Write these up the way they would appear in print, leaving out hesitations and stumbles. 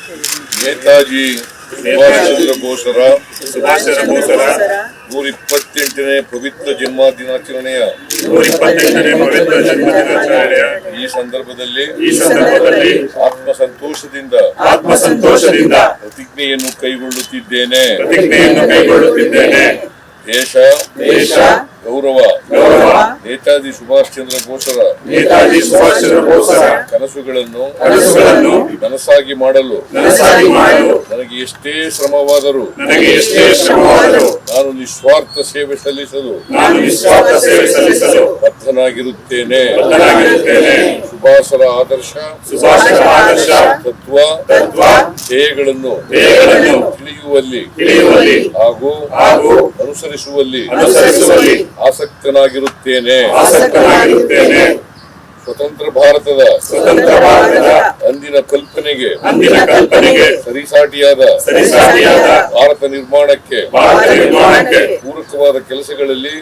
ನೇತಾಜಿ ಸುಭಾಷ್ ಚಂದ್ರ ಬೋಸರ 128ನೇ ಪವಿತ್ರ ಜನ್ಮದಿನಾಚರಣೆಯ ಈ ಸಂದರ್ಭದಲ್ಲಿ ಆತ್ಮಸಂತೋಷದಿಂದ ಪ್ರತಿಜ್ಞೆಯನ್ನು ಕೈಗೊಳ್ಳುತ್ತಿದ್ದೇನೆ. ದೇಶ ಗೌರವ ನೇತಾಜಿ ಸುಭಾಷ್ ಚಂದ್ರ ಬೋಸರ ಕನಸುಗಳನ್ನು ನನಸಾಗಿ ಮಾಡಲು ನನಗೆ ಎಷ್ಟೇ ಶ್ರಮವಾದರೂ ನಾನು ನಿಸ್ವಾರ್ಥ ಸೇವೆ ಸಲ್ಲಿಸಲು ಬದ್ಧನಾಗಿರುತ್ತೇನೆ. ಸುಭಾಷರ ಆದರ್ಶ ತತ್ವ ಧ್ಯೇಯಗಳನ್ನು ತಿಳಿಯುವಲ್ಲಿ ಹಾಗೂ ಅನುಸರಿಸುವಲ್ಲಿ ಆಸಕ್ತನಾಗಿರುತ್ತೇನೆ. ಸ್ವತಂತ್ರ ಭಾರತದ ಅಂದಿನ ಕಲ್ಪನೆಗೆ ಸರಿಸಾಟಿಯಾದ ಭಾರತ ನಿರ್ಮಾಣಕ್ಕೆ ಪೂರಕವಾದ ಕೆಲಸಗಳಲ್ಲಿ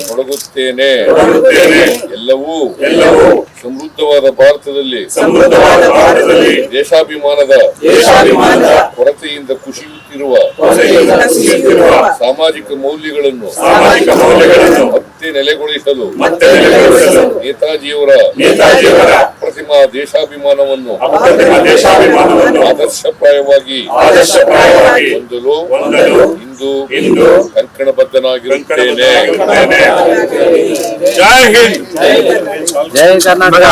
ತೊಡಗುತ್ತೇನೆ. ಎಲ್ಲವೂ ಸಮೃದ್ಧವಾದ ಭಾರತದಲ್ಲಿ ದೇಶಾಭಿಮಾನದ ಕೊರತೆಯಿಂದ ಕುಸಿಯುತ್ತಿರುವ ಸಾಮಾಜಿಕ ಮೌಲ್ಯಗಳನ್ನು ಮತ್ತೆ ನೆಲೆಗೊಳಿಸಲು ನೇತಾಜಿಯವರ ಪ್ರತಿಮಾ ದೇಶಾಭಿಮಾನವನ್ನು ಆದರ್ಶಪ್ರಾಯವಾಗಿ ಹೊಂದಲು ಇಂದು ಕಂಕಣಬದ್ಧನಾಗಿರುತ್ತೇನೆ. ಜೈ ಹಿಂದ್, ಜೈ ಕರ್ನಾಟಕ.